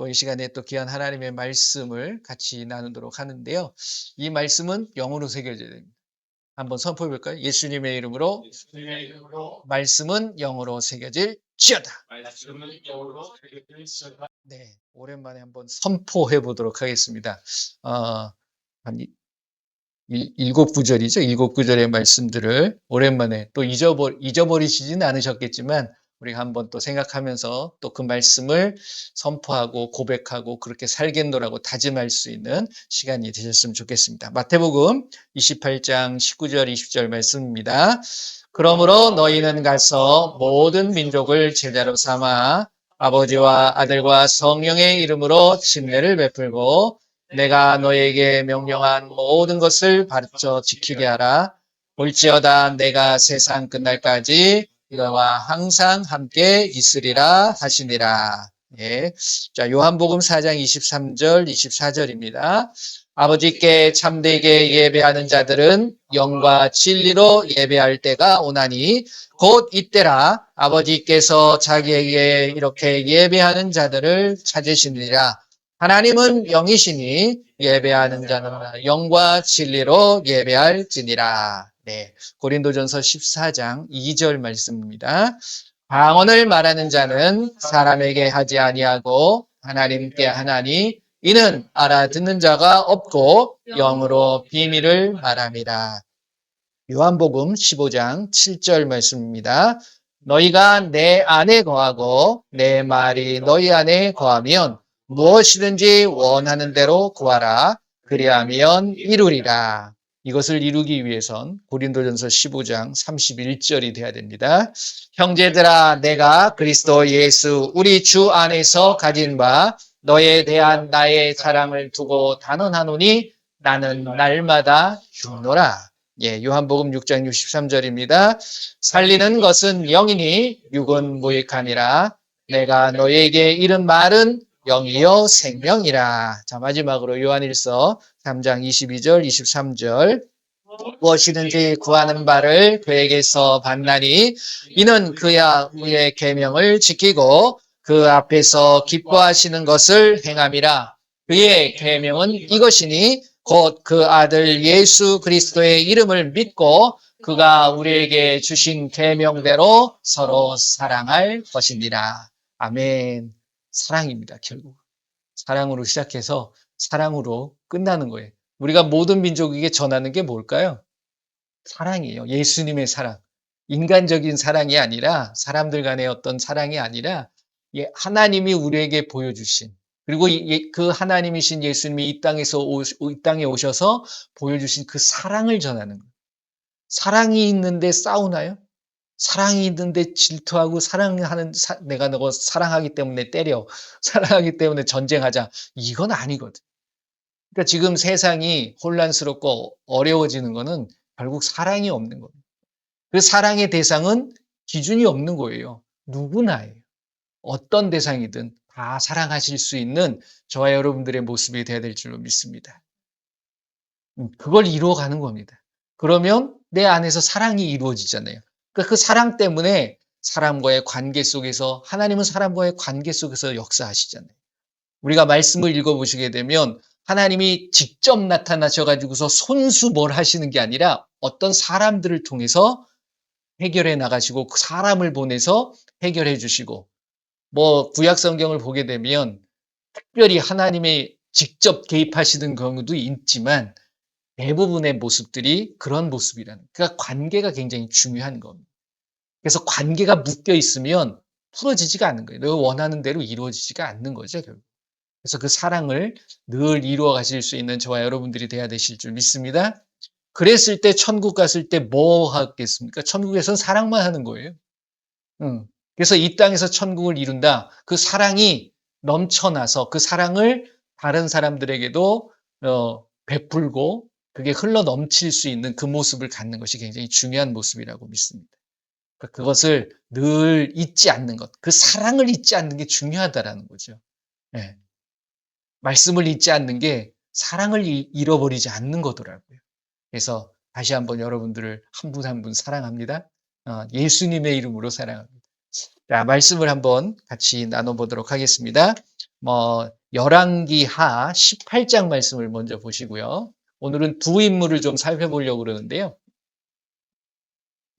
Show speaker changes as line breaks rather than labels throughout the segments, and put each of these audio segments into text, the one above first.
또 이 시간에 또 귀한 하나님의 말씀을 같이 나누도록 하는데요. 이 말씀은 영으로 새겨져야 됩니다. 한번 선포해 볼까요? 예수님의 이름으로 말씀은 영으로 새겨질지어다. 네, 오랜만에 한번 선포해 보도록 하겠습니다. 한 일곱 구절이죠. 일곱 구절의 말씀들을 오랜만에 또 잊어버리시지는 않으셨겠지만 우리가 한번 또 생각하면서 또 그 말씀을 선포하고 고백하고 그렇게 살겠노라고 다짐할 수 있는 시간이 되셨으면 좋겠습니다. 마태복음 28장 19절 20절 말씀입니다. 그러므로 너희는 가서 모든 민족을 제자로 삼아 아버지와 아들과 성령의 이름으로 침례를 베풀고 내가 너에게 명령한 모든 것을 가르쳐 지키게 하라. 볼지어다 내가 세상 끝날까지 너와 항상 함께 있으리라 하시니라. 예. 자, 요한복음 4장 23절, 24절입니다. 아버지께 참되게 예배하는 자들은 영과 진리로 예배할 때가 오나니 곧 이때라 아버지께서 자기에게 이렇게 예배하는 자들을 찾으시니라. 하나님은 영이시니 예배하는 자는 영과 진리로 예배할지니라. 네, 고린도전서 14장 2절 말씀입니다. 방언을 말하는 자는 사람에게 하지 아니하고 하나님께 하나니 이는 알아듣는 자가 없고 영으로 비밀을 말함이라. 요한복음 15장 7절 말씀입니다. 너희가 내 안에 거하고 내 말이 너희 안에 거하면 무엇이든지 원하는 대로 구하라. 그리하면 이루리라. 이것을 이루기 위해선 고린도전서 15장 31절이 돼야 됩니다. 형제들아 내가 그리스도 예수 우리 주 안에서 가진 바 너에 대한 나의 사랑을 두고 단언하노니 나는 날마다 죽노라. 예, 요한복음 6장 63절입니다. 살리는 것은 영이니 육은 무익하니라. 내가 너에게 이른 말은 영이요 생명이라. 자, 마지막으로 요한일서 3장 22절 23절. 무엇이든지 구하는 바를 그에게서 받나니 이는 그의 계명을 지키고 그 앞에서 기뻐하시는 것을 행함이라. 그의 계명은 이것이니 곧 그 아들 예수 그리스도의 이름을 믿고 그가 우리에게 주신 계명대로 서로 사랑할 것이니라. 아멘. 사랑입니다. 결국 사랑으로 시작해서 사랑으로 끝나는 거예요. 우리가 모든 민족에게 전하는 게 뭘까요? 사랑이에요. 예수님의 사랑. 인간적인 사랑이 아니라 사람들 간의 어떤 사랑이 아니라 하나님이 우리에게 보여주신 그리고 그 하나님이신 예수님이 이 땅에 오셔서 보여주신 그 사랑을 전하는 거예요. 사랑이 있는데 싸우나요? 사랑이 있는데 질투하고 내가 너 사랑하기 때문에 때려. 사랑하기 때문에 전쟁하자. 이건 아니거든. 그러니까 지금 세상이 혼란스럽고 어려워지는 거는 결국 사랑이 없는 거예요. 그 사랑의 대상은 기준이 없는 거예요. 누구나예요. 어떤 대상이든 다 사랑하실 수 있는 저와 여러분들의 모습이 되어야 될 줄로 믿습니다. 그걸 이루어가는 겁니다. 그러면 내 안에서 사랑이 이루어지잖아요. 그러니까 그 사랑 때문에 사람과의 관계 속에서 하나님은 사람과의 관계 속에서 역사하시잖아요. 우리가 말씀을 읽어보시게 되면 하나님이 직접 나타나셔가지고서 손수 뭘 하시는 게 아니라 어떤 사람들을 통해서 해결해 나가시고 그 사람을 보내서 해결해 주시고 구약 성경을 보게 되면 특별히 하나님의 직접 개입하시는 경우도 있지만 대부분의 모습들이 그런 모습이라는 그러니까 관계가 굉장히 중요한 겁니다. 그래서 관계가 묶여 있으면 풀어지지가 않는 거예요. 내가 원하는 대로 이루어지지가 않는 거죠, 결국. 그래서 그 사랑을 늘 이루어 가실 수 있는 저와 여러분들이 돼야 되실 줄 믿습니다. 그랬을 때 천국 갔을 때 뭐 하겠습니까? 천국에서는 사랑만 하는 거예요. 그래서 이 땅에서 천국을 이룬다. 그 사랑이 넘쳐나서 그 사랑을 다른 사람들에게도 베풀고 그게 흘러 넘칠 수 있는 그 모습을 갖는 것이 굉장히 중요한 모습이라고 믿습니다. 그러니까 그것을 늘 잊지 않는 것, 그 사랑을 잊지 않는 게 중요하다라는 거죠. 네. 말씀을 잊지 않는 게 사랑을 잃어버리지 않는 거더라고요. 그래서 다시 한번 여러분들을 한 분 한 분 사랑합니다. 예수님의 이름으로 사랑합니다. 자, 말씀을 한번 같이 나눠보도록 하겠습니다. 열왕기하 18장 말씀을 먼저 보시고요. 오늘은 두 인물을 좀 살펴보려고 그러는데요.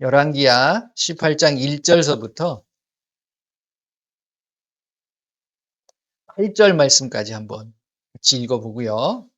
열왕기하 18장 1절서부터 8절 말씀까지 한번 같이 읽어보고요.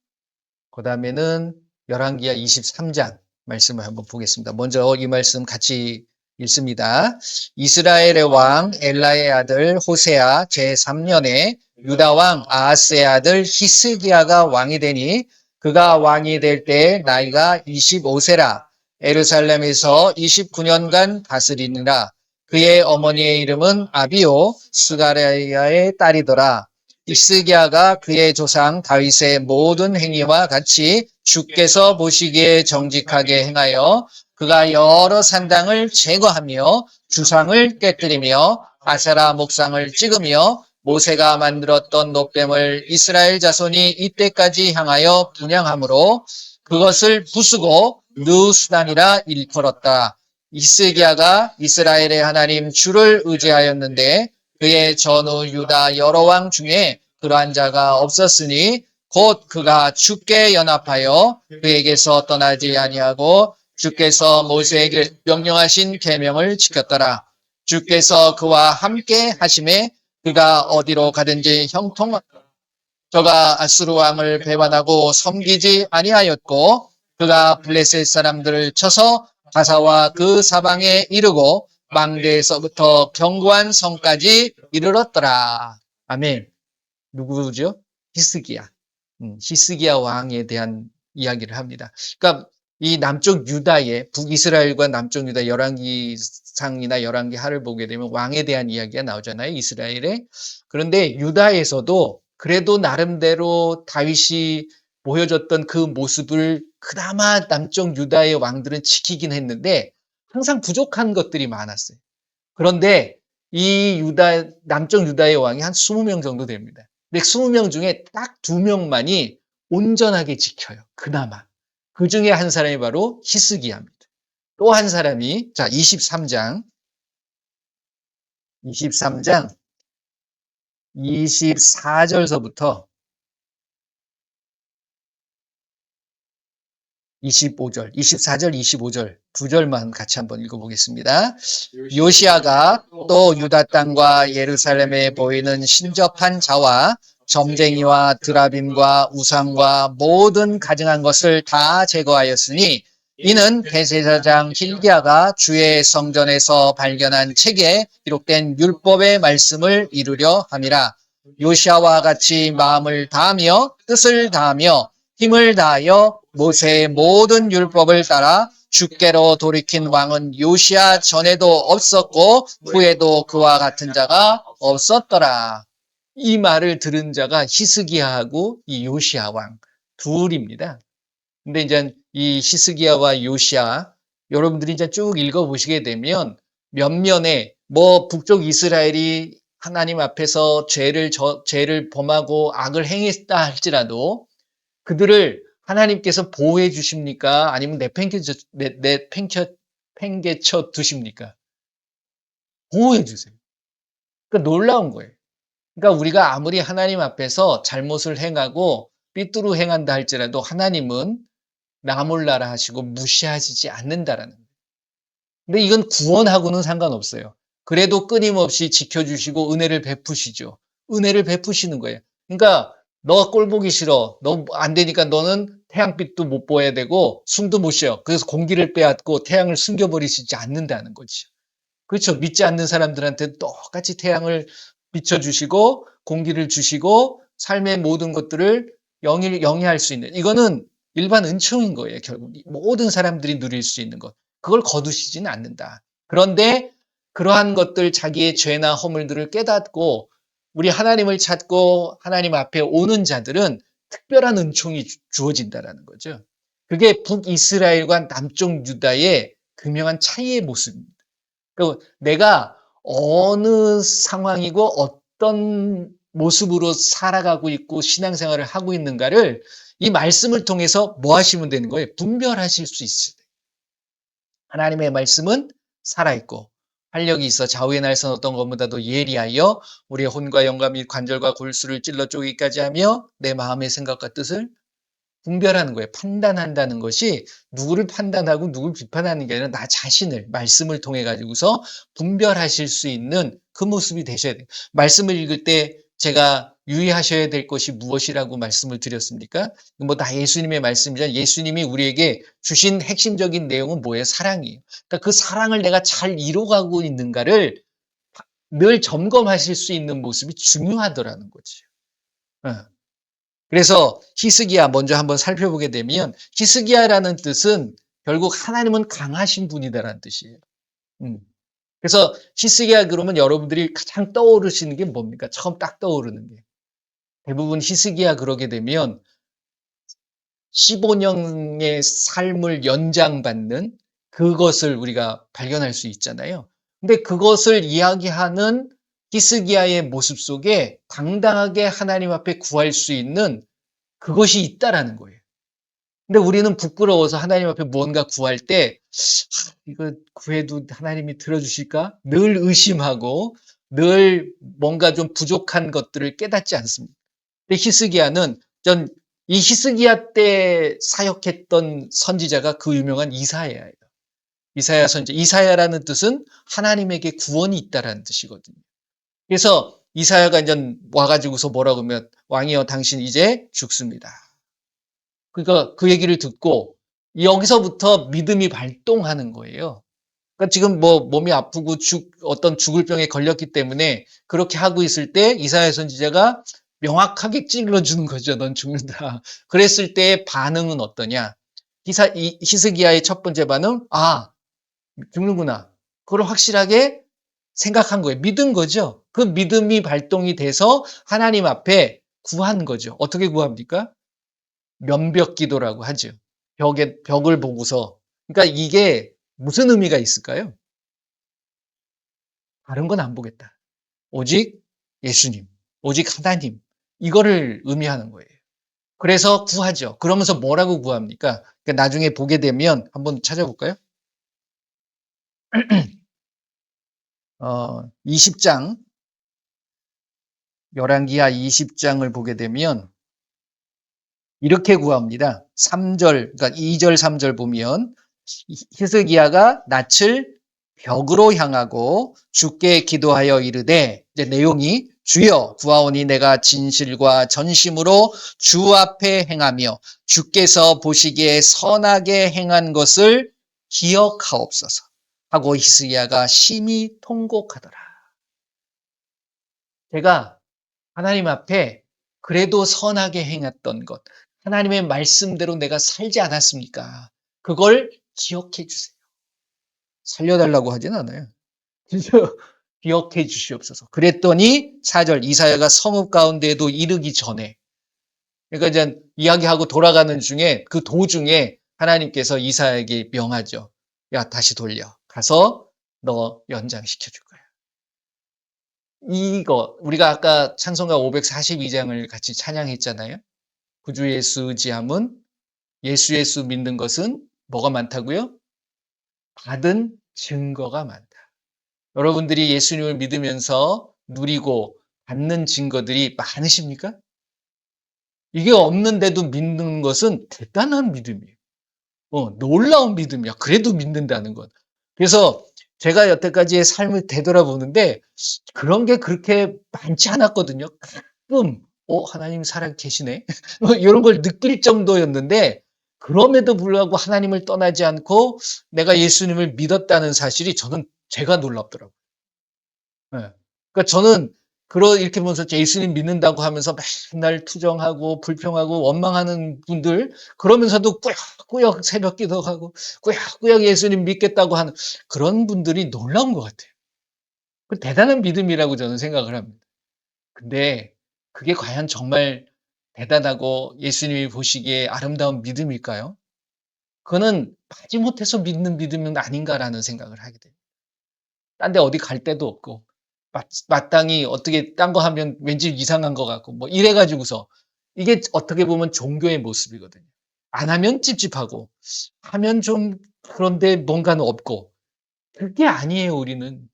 그 다음에는 열왕기하 23장 말씀을 한번 보겠습니다. 먼저 이 말씀 같이 읽습니다. 이스라엘의 왕 엘라의 아들 호세아 제3년에 유다 왕 아하스의 아들 히스기야가 왕이 되니 그가 왕이 될 때 나이가 25세라. 예루살렘에서 29년간 다스리니라. 그의 어머니의 이름은 아비오 스가랴의 딸이더라. 히스기야가 그의 조상 다윗의 모든 행위와 같이 주께서 보시기에 정직하게 행하여 그가 여러 산당을 제거하며 주상을 깨뜨리며 아세라 목상을 찍으며 모세가 만들었던 노뱀을 이스라엘 자손이 이때까지 향하여 분향함으로 그것을 부수고 느수단이라 일컬었다. 히스기야가 이스라엘의 하나님 주를 의지하였는데 그의 전후 유다 여러 왕 중에 그러한 자가 없었으니 곧 그가 주께 연합하여 그에게서 떠나지 아니하고 주께서 모세에게 명령하신 계명을 지켰더라. 주께서 그와 함께 하심에 그가 어디로 가든지 형통하더라. 저가 아수르 왕을 배반하고 섬기지 아니하였고 그가 블레셋 사람들을 쳐서 가사와 그 사방에 이르고 망대에서부터 견고한 성까지 이르렀더라. 아멘. 누구죠? 히스기야. 히스기야 왕에 대한 이야기를 합니다. 그러니까 이 남쪽 유다의 북이스라엘과 남쪽 유다 열왕기상이나 열왕기하를 보게 되면 왕에 대한 이야기가 나오잖아요. 이스라엘에. 그런데 유다에서도 그래도 나름대로 다윗이 보여줬던 그 모습을 그나마 남쪽 유다의 왕들은 지키긴 했는데 항상 부족한 것들이 많았어요. 그런데 이 남쪽 유다의 왕이 한 20명 정도 됩니다. 근데 20명 중에 딱 2명만이 온전하게 지켜요. 그나마. 그 중에 한 사람이 바로 히스기야입니다. 또 한 사람이, 23장 24절서부터 25절, 24절, 25절, 9절만 같이 한번 읽어보겠습니다. 요시아가 또 유다 땅과 예루살렘에 보이는 신접한 자와 점쟁이와 드라빔과 우상과 모든 가증한 것을 다 제거하였으니 이는 대제사장 hil기야가 주의 성전에서 발견한 책에 기록된 율법의 말씀을 이루려 함이라. 요시아와 같이 마음을 다하며 뜻을 다하며 힘을 다하여 모세의 모든 율법을 따라 주께로 돌이킨 왕은 요시아 전에도 없었고 후에도 그와 같은 자가 없었더라. 이 말을 들은 자가 히스기야하고 이 요시아 왕 둘입니다. 근데 이제 이 히스기야와 요시아 여러분들이 이제 쭉 읽어보시게 되면 몇면에 북쪽 이스라엘이 하나님 앞에서 죄를 범하고 악을 행했다 할지라도 그들을 하나님께서 보호해 주십니까? 아니면 내팽개쳐 두십니까? 보호해 주세요. 그러니까 놀라운 거예요. 그러니까 우리가 아무리 하나님 앞에서 잘못을 행하고 삐뚤어 행한다 할지라도 하나님은 나 몰라라 하시고 무시하시지 않는다라는 거예요. 근데 이건 구원하고는 상관없어요. 그래도 끊임없이 지켜주시고 은혜를 베푸시죠. 은혜를 베푸시는 거예요. 그러니까 너 꼴 보기 싫어. 너 안 되니까 너는 태양빛도 못 보아야 되고 숨도 못 쉬어. 그래서 공기를 빼앗고 태양을 숨겨버리시지 않는다는 거죠. 그렇죠. 믿지 않는 사람들한테 똑같이 태양을 비춰주시고 공기를 주시고 삶의 모든 것들을 영위할 수 있는 이거는 일반 은총인 거예요. 결국 모든 사람들이 누릴 수 있는 것. 그걸 거두시지는 않는다. 그런데 그러한 것들 자기의 죄나 허물들을 깨닫고 우리 하나님을 찾고 하나님 앞에 오는 자들은 특별한 은총이 주어진다는 거죠. 그게 북이스라엘과 남쪽 유다의 극명한 차이의 모습입니다. 그러니까 내가 어느 상황이고 어떤 모습으로 살아가고 있고 신앙생활을 하고 있는가를 이 말씀을 통해서 뭐 하시면 되는 거예요? 분별하실 수 있어요. 하나님의 말씀은 살아있고 활력이 있어 좌우의 날선 어떤 것보다도 예리하여 우리의 혼과 영과 및 관절과 골수를 찔러 쪼개기까지 하며 내 마음의 생각과 뜻을 분별하는 거예요. 판단한다는 것이 누구를 판단하고 누구를 비판하는 게 아니라 나 자신을 말씀을 통해 가지고서 분별하실 수 있는 그 모습이 되셔야 돼요. 말씀을 읽을 때 제가 유의하셔야 될 것이 무엇이라고 말씀을 드렸습니까? 뭐 다 예수님의 말씀이잖아요. 예수님이 우리에게 주신 핵심적인 내용은 뭐예요? 사랑이에요. 그러니까 그 사랑을 내가 잘 이뤄가고 있는가를 늘 점검하실 수 있는 모습이 중요하더라는 거지. 어. 그래서 히스기야 먼저 한번 살펴보게 되면 히스기야라는 뜻은 결국 하나님은 강하신 분이다라는 뜻이에요. 음. 그래서 히스기야 그러면 여러분들이 가장 떠오르시는 게 뭡니까? 처음 딱 떠오르는 게. 대부분 히스기야 그러게 되면 15년의 삶을 연장받는 그것을 우리가 발견할 수 있잖아요. 근데 그것을 이야기하는 히스기야의 모습 속에 당당하게 하나님 앞에 구할 수 있는 그것이 있다라는 거예요. 근데 우리는 부끄러워서 하나님 앞에 무언가 구할 때 이거 구해도 하나님이 들어주실까? 늘 의심하고 늘 뭔가 좀 부족한 것들을 깨닫지 않습니다. 근데 히스기야는 전 이 히스기야 때 사역했던 선지자가 그 유명한 이사야예요. 이사야 선지. 이사야라는 뜻은 하나님에게 구원이 있다라는 뜻이거든요. 그래서 이사야가 이제 와가지고서 뭐라고 하면 왕이여 당신 이제 죽습니다. 그러니까 그 얘기를 듣고 여기서부터 믿음이 발동하는 거예요. 그러니까 지금 뭐 몸이 아프고 어떤 죽을 병에 걸렸기 때문에 그렇게 하고 있을 때 이사야 선지자가 명확하게 찔러주는 거죠. 넌 죽는다. 그랬을 때의 반응은 어떠냐? 히스기야의 첫 번째 반응, 아, 죽는구나. 그걸 확실하게 생각한 거예요. 믿은 거죠. 그 믿음이 발동이 돼서 하나님 앞에 구한 거죠. 어떻게 구합니까? 면벽 기도라고 하죠. 벽을 보고서. 그러니까 이게 무슨 의미가 있을까요? 다른 건 안 보겠다. 오직 예수님, 오직 하나님. 이거를 의미하는 거예요. 그래서 구하죠. 그러면서 뭐라고 구합니까? 그러니까 나중에 보게 되면 한번 찾아볼까요? 20장, 열왕기하 20장을 보게 되면 이렇게 구합니다. 3절, 그러니까 2절, 3절 보면 히스기야가 낯을 벽으로 향하고 주께 기도하여 이르되 이제 내용이 주여 구하오니 내가 진실과 전심으로 주 앞에 행하며 주께서 보시기에 선하게 행한 것을 기억하옵소서 하고 히스기야가 심히 통곡하더라. 제가 하나님 앞에 그래도 선하게 행했던 것, 하나님의 말씀대로 내가 살지 않았습니까? 그걸 기억해 주세요. 살려달라고 하진 않아요. 진짜 기억해 주시옵소서. 그랬더니 4절 이사야가 성읍 가운데에도 이르기 전에 그러니까 이제 이야기하고 돌아가는 중에 그 도중에 하나님께서 이사야에게 명하죠. 야 다시 돌려. 가서 너 연장시켜 줄 거야. 이거 우리가 아까 찬송가 542장을 같이 찬양했잖아요. 구주 예수 의지함은 예수 믿는 것은 뭐가 많다고요? 받은 증거가 많다. 여러분들이 예수님을 믿으면서 누리고 받는 증거들이 많으십니까? 이게 없는데도 믿는 것은 대단한 믿음이에요. 놀라운 믿음이야. 그래도 믿는다는 것. 그래서 제가 여태까지의 삶을 되돌아보는데 그런 게 그렇게 많지 않았거든요. 가끔 하나님 살아 계시네. 이런 걸 느낄 정도였는데 그럼에도 불구하고 하나님을 떠나지 않고 내가 예수님을 믿었다는 사실이 저는 제가 놀랍더라고요. 예. 그러니까 저는 이렇게 보면서 예수님 믿는다고 하면서 맨날 투정하고 불평하고 원망하는 분들 그러면서도 꾸역꾸역 새벽 기도하고 꾸역꾸역 예수님 믿겠다고 하는 그런 분들이 놀라운 것 같아요. 그 대단한 믿음이라고 저는 생각을 합니다. 근데 그게 과연 정말 대단하고 예수님이 보시기에 아름다운 믿음일까요? 그거는 마지못해서 믿는 믿음은 아닌가라는 생각을 하게 돼요. 딴 데 어디 갈 데도 없고 마땅히 어떻게 딴 거 하면 왠지 이상한 것 같고 뭐 이래 가지고서 이게 어떻게 보면 종교의 모습이거든요. 안 하면 찝찝하고 하면 좀 그런데 뭔가는 없고 그게 아니에요 우리는.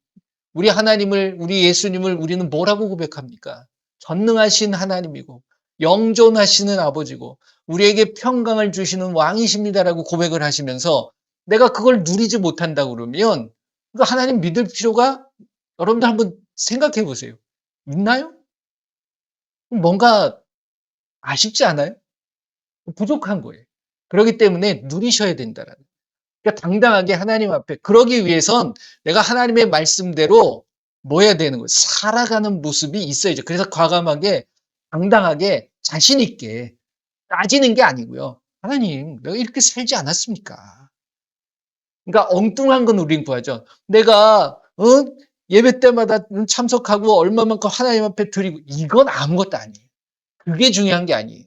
우리 하나님을, 우리 예수님을 우리는 뭐라고 고백합니까? 전능하신 하나님이고 영존하시는 아버지고 우리에게 평강을 주시는 왕이십니다라고 고백을 하시면서 내가 그걸 누리지 못한다 그러면 그 하나님 믿을 필요가 여러분들 한번 생각해 보세요. 있나요? 뭔가 아쉽지 않아요? 부족한 거예요. 그렇기 때문에 누리셔야 된다라는. 그러니까 당당하게 하나님 앞에 그러기 위해선 내가 하나님의 말씀대로 뭐 해야 되는 거예요? 살아가는 모습이 있어야죠. 그래서 과감하게 당당하게 자신 있게 따지는 게 아니고요. 하나님, 내가 이렇게 살지 않았습니까? 그러니까 엉뚱한 건 우린 구하죠. 내가 예배 때마다 참석하고 얼마만큼 하나님 앞에 드리고 이건 아무것도 아니에요. 그게 중요한 게 아니에요.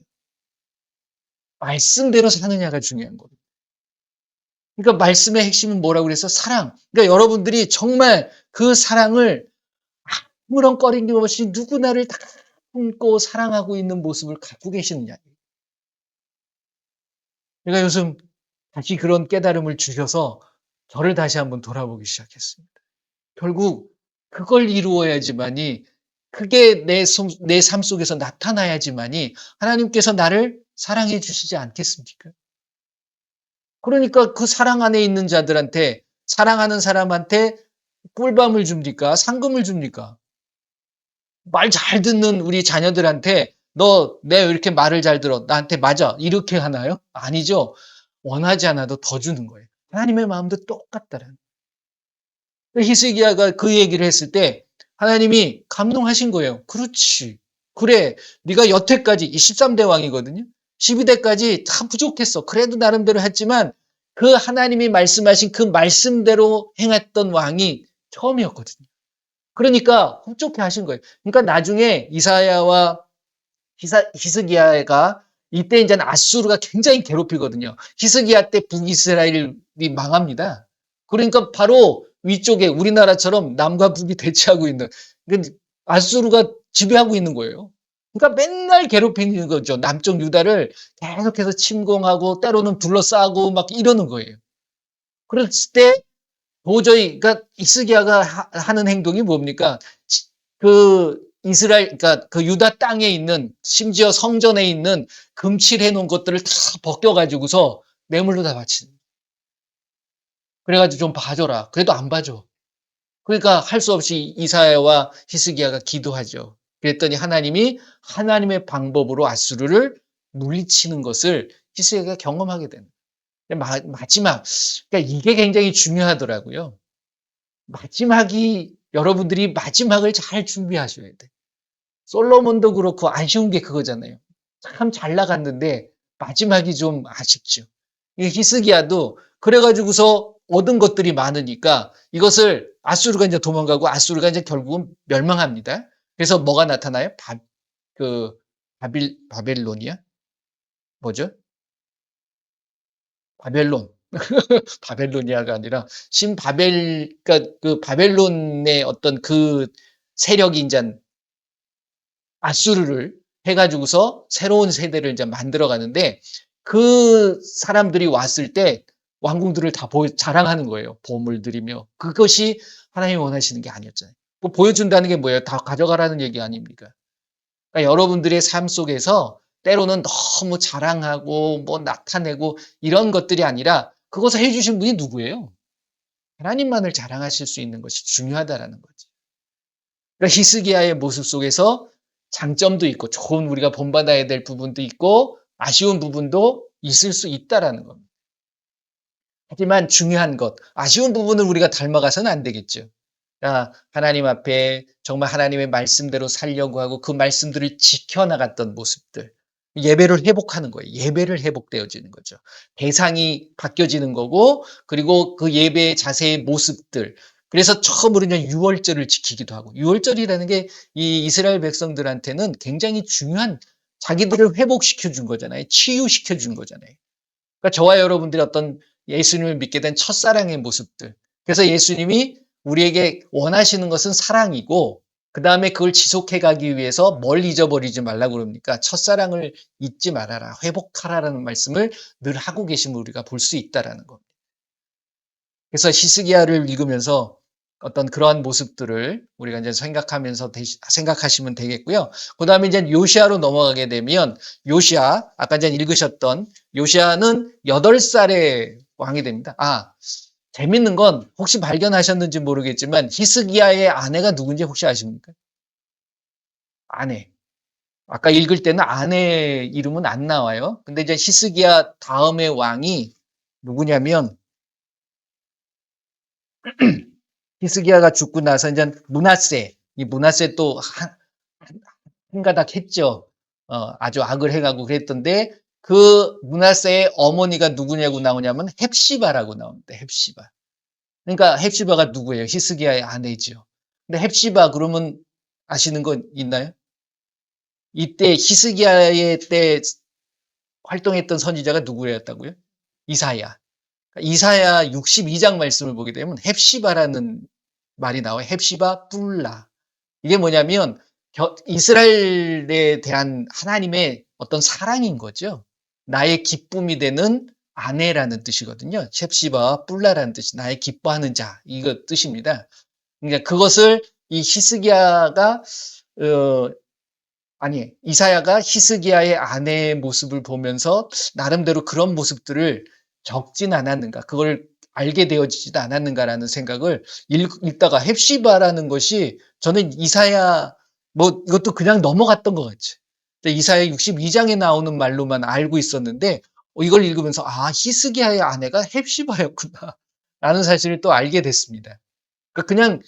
말씀대로 사느냐가 중요한 겁니다. 그러니까 말씀의 핵심은 뭐라고 그래서 사랑. 그러니까 여러분들이 정말 그 사랑을 아무런 꺼림낌 없이 누구나를 다 품고 사랑하고 있는 모습을 갖고 계시느냐. 제가 요즘 다시 그런 깨달음을 주셔서 저를 다시 한번 돌아보기 시작했습니다. 결국 그걸 이루어야지만이 그게 내 삶 속에서 나타나야지만이 하나님께서 나를 사랑해 주시지 않겠습니까? 그러니까 그 사랑 안에 있는 자들한테 사랑하는 사람한테 꿀밤을 줍니까? 상금을 줍니까? 말 잘 듣는 우리 자녀들한테 너 내 이렇게 말을 잘 들어. 나한테 맞아. 이렇게 하나요? 아니죠. 원하지 않아도 더 주는 거예요. 하나님의 마음도 똑같다라는. 히스기야가 그 얘기를 했을 때 하나님이 감동하신 거예요. 그렇지. 그래. 네가 여태까지 13대 왕이거든요. 12대까지 다 부족했어. 그래도 나름대로 했지만 그 하나님이 말씀하신 그 말씀대로 행했던 왕이 처음이었거든요. 그러니까 흡족해 하신 거예요. 그러니까 나중에 이사야와 히스기야가 이때 이제 아수르가 굉장히 괴롭히거든요. 히스기야 때 북이스라엘이 망합니다. 그러니까 바로 위쪽에 우리나라처럼 남과 북이 대치하고 있는 아수르가 지배하고 있는 거예요. 그러니까 맨날 괴롭히는 거죠. 남쪽 유다를 계속해서 침공하고 때로는 둘러싸고 막 이러는 거예요. 그랬을 때 도저히 그러니까 히스기야가 하는 행동이 뭡니까? 그 이스라엘 그러니까 그 유다 땅에 있는 심지어 성전에 있는 금칠해 놓은 것들을 다 벗겨 가지고서 뇌물로 다 바치는. 그래 가지고 좀 봐줘라. 그래도 안 봐줘. 그러니까 할 수 없이 이사야와 히스기야가 기도하죠. 그랬더니 하나님이 하나님의 방법으로 아수르를 물리치는 것을 히스기야가 경험하게 되는. 마지막 그러니까 이게 굉장히 중요하더라고요. 마지막이 여러분들이 마지막을 잘 준비하셔야 돼. 솔로몬도 그렇고 아쉬운 게 그거잖아요. 참 잘 나갔는데 마지막이 좀 아쉽죠. 이 히스기야도 그래가지고서 얻은 것들이 많으니까 이것을 아수르가 이제 도망가고 아수르가 이제 결국은 멸망합니다. 그래서 뭐가 나타나요? 그 바벨론이야? 뭐죠? 바벨론. 바벨로니아가 아니라 그러니까 그 바벨론의 어떤 그 세력이 이제 아수르를 해가지고서 새로운 세대를 이제 만들어 가는데 그 사람들이 왔을 때 왕궁들을 다 자랑하는 거예요. 보물들이며. 그것이 하나님이 원하시는 게 아니었잖아요. 뭐 보여준다는 게 뭐예요? 다 가져가라는 얘기 아닙니까? 그러니까 여러분들의 삶 속에서 때로는 너무 자랑하고 뭐 나타내고 이런 것들이 아니라 그것을 해주신 분이 누구예요? 하나님만을 자랑하실 수 있는 것이 중요하다라는 거지. 그러니까 히스기야의 모습 속에서 장점도 있고 좋은 우리가 본받아야 될 부분도 있고 아쉬운 부분도 있을 수 있다라는 겁니다. 하지만 중요한 것, 아쉬운 부분을 우리가 닮아가서는 안 되겠죠. 하나님 앞에 정말 하나님의 말씀대로 살려고 하고 그 말씀들을 지켜나갔던 모습들. 예배를 회복하는 거예요. 예배를 회복되어지는 거죠. 대상이 바뀌어지는 거고, 그리고 그 예배의 자세의 모습들. 그래서 처음으로 이제 유월절을 지키기도 하고, 유월절이라는 게 이 이스라엘 백성들한테는 굉장히 중요한 자기들을 회복시켜 준 거잖아요. 치유시켜 준 거잖아요. 그러니까 저와 여러분들이 어떤 예수님을 믿게 된 첫사랑의 모습들. 그래서 예수님이 우리에게 원하시는 것은 사랑이고 그다음에 그걸 지속해 가기 위해서 뭘 잊어버리지 말라고 그럽니까? 첫사랑을 잊지 말아라. 회복하라라는 말씀을 늘 하고 계심을 우리가 볼 수 있다라는 겁니다. 그래서 히스기야를 읽으면서 어떤 그러한 모습들을 우리가 이제 생각하시면 되겠고요. 그 다음에 이제 요시아로 넘어가게 되면 요시아, 아까 전에 읽으셨던 요시아는 8살에 왕이 됩니다. 재밌는 건 혹시 발견하셨는지 모르겠지만 히스기야의 아내가 누군지 혹시 아십니까? 아내. 아까 읽을 때는 아내 이름은 안 나와요. 근데 이제 히스기야 다음의 왕이 누구냐면 히스기야가 죽고 나서 이제 이 므낫세 또 한가닥 했죠. 아주 악을 해가고 그랬던데 그 므낫세의 어머니가 누구냐고 나오냐면 헵시바라고 나옵니다. 헵시바. 그러니까 헵시바가 누구예요? 히스기야의 아내죠. 근데 헵시바 그러면 아시는 건 있나요? 이때 히스기야의 때 활동했던 선지자가 누구였다고요? 이사야. 이사야 62장 말씀을 보게 되면 헵시바라는 말이 나와요. 헵시바 뿔라. 이게 뭐냐면 이스라엘에 대한 하나님의 어떤 사랑인 거죠. 나의 기쁨이 되는 아내라는 뜻이거든요. 셉시바와 뿔라라는 뜻이 나의 기뻐하는 자 이거 뜻입니다. 그러니까 그것을 이 히스기야가 이사야가 히스기야의 아내의 모습을 보면서 나름대로 그런 모습들을 적진 않았는가, 그걸 알게 되어지지도 않았는가라는 생각을 읽다가 헵시바라는 것이 저는 이사야 이것도 그냥 넘어갔던 것 같죠. 이사야 62장에 나오는 말로만 알고 있었는데 이걸 읽으면서 히스기야의 아내가 헵시바였구나 라는 사실을 또 알게 됐습니다. 그러니까 그냥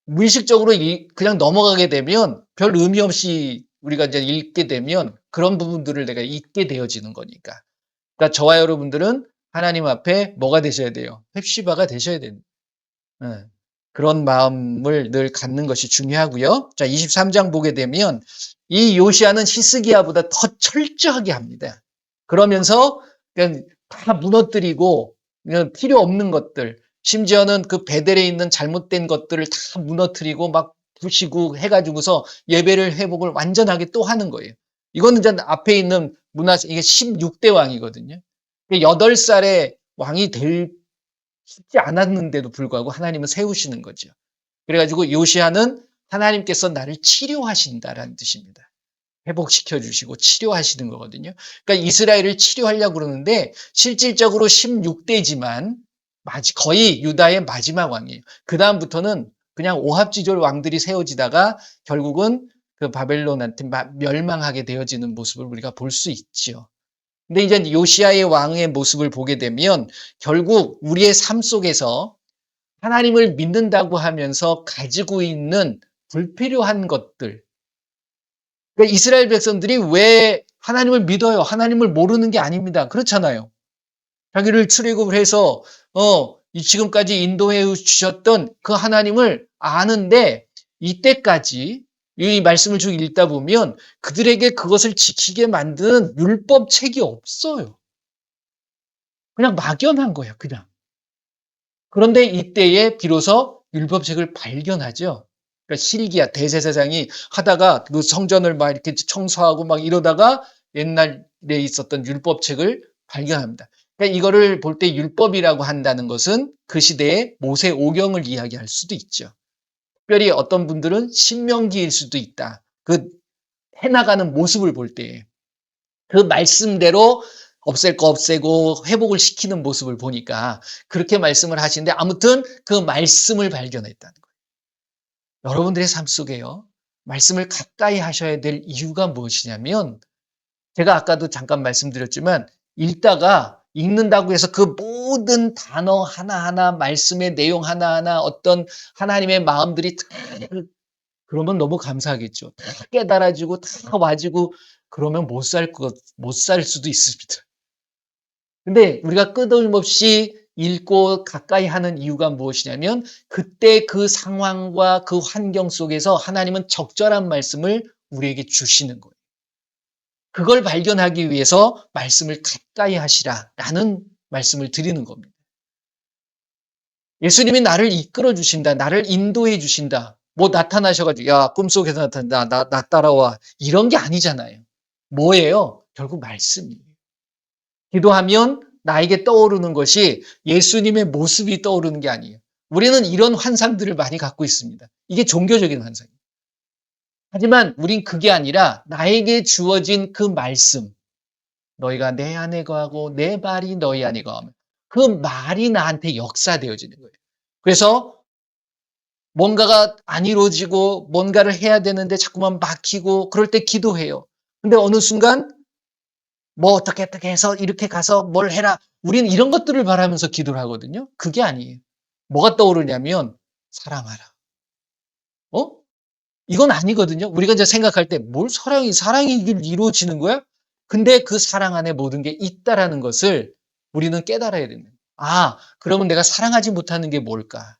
무의식적으로 그냥 넘어가게 되면 별 의미 없이 우리가 이제 읽게 되면 그런 부분들을 내가 잊게 되어지는 거니까. 그러니까 저와 여러분들은 하나님 앞에 뭐가 되셔야 돼요? 헵시바가 되셔야 됩니다. 예. 그런 마음을 늘 갖는 것이 중요하고요. 자, 23장 보게 되면 이 요시아는 히스기야보다 더 철저하게 합니다. 그러면서 그냥 다 무너뜨리고 그냥 필요 없는 것들, 심지어는 그 베델에 있는 잘못된 것들을 다 무너뜨리고 막 부시고 해가지고서 예배를 회복을 완전하게 또 하는 거예요. 이거는 이제 앞에 있는 이게 16대 왕이거든요. 8살에 왕이 될 쉽지 않았는데도 불구하고 하나님은 세우시는 거죠. 그래가지고 요시아는 하나님께서 나를 치료하신다라는 뜻입니다. 회복시켜 주시고 치료하시는 거거든요. 그러니까 이스라엘을 치료하려고 그러는데 실질적으로 16대지만 거의 유다의 마지막 왕이에요. 그 다음부터는 그냥 오합지졸 왕들이 세워지다가 결국은 그 바벨론한테 멸망하게 되어지는 모습을 우리가 볼 수 있죠. 근데 이제 요시아의 왕의 모습을 보게 되면 결국 우리의 삶 속에서 하나님을 믿는다고 하면서 가지고 있는 불필요한 것들. 그러니까 이스라엘 백성들이 왜 하나님을 믿어요? 하나님을 모르는 게 아닙니다. 그렇잖아요. 자기를 출애굽을 해서 지금까지 인도해 주셨던 그 하나님을 아는데 이때까지 이 말씀을 쭉 읽다 보면 그들에게 그것을 지키게 만드는 율법책이 없어요. 그냥 막연한 거예요, 그냥. 그런데 이때에 비로소 율법책을 발견하죠. 그러니까 실기야 대제사장이 하다가 그 성전을 막 이렇게 청소하고 막 이러다가 옛날에 있었던 율법책을 발견합니다. 그러니까 이거를 볼 때 율법이라고 한다는 것은 그 시대의 모세 오경을 이야기할 수도 있죠. 특별히 어떤 분들은 신명기일 수도 있다. 그 해나가는 모습을 볼 때 그 말씀대로 없앨 거 없애고 회복을 시키는 모습을 보니까 그렇게 말씀을 하시는데 아무튼 그 말씀을 발견했다는 거예요. 여러분들의 삶 속에요. 말씀을 가까이 하셔야 될 이유가 무엇이냐면 제가 아까도 잠깐 말씀드렸지만 읽는다고 해서 그 모든 단어 하나하나 말씀의 내용 하나하나 어떤 하나님의 마음들이 다 그러면 너무 감사하겠죠. 다 깨달아지고 다 와지고 그러면 못 살 수도 있습니다. 근데 우리가 끊임없이 읽고 가까이 하는 이유가 무엇이냐면 그때 그 상황과 그 환경 속에서 하나님은 적절한 말씀을 우리에게 주시는 거예요. 그걸 발견하기 위해서 말씀을 가까이 하시라라는 말씀을 드리는 겁니다. 예수님이 나를 이끌어 주신다. 나를 인도해 주신다. 뭐 나타나셔가지고 야 꿈속에서 나타난다. 나 따라와. 이런 게 아니잖아요. 뭐예요? 결국 말씀이에요. 기도하면 나에게 떠오르는 것이 예수님의 모습이 떠오르는 게 아니에요. 우리는 이런 환상들을 많이 갖고 있습니다. 이게 종교적인 환상입니다. 하지만 우린 그게 아니라 나에게 주어진 그 말씀, 너희가 내 안에 거하고 내 말이 너희 안에 거하면 그 말이 나한테 역사되어지는 거예요. 그래서 뭔가가 안 이루어지고 뭔가를 해야 되는데 자꾸만 막히고 그럴 때 기도해요. 근데 어느 순간 뭐 어떻게 해서 이렇게 가서 뭘 해라. 우리는 이런 것들을 바라면서 기도를 하거든요. 그게 아니에요. 뭐가 떠오르냐면 사랑하라. 어? 이건 아니거든요. 우리가 이제 생각할 때 뭘 사랑이 이루어지는 거야? 근데 그 사랑 안에 모든 게 있다라는 것을 우리는 깨달아야 됩니다. 아, 그러면 내가 사랑하지 못하는 게 뭘까?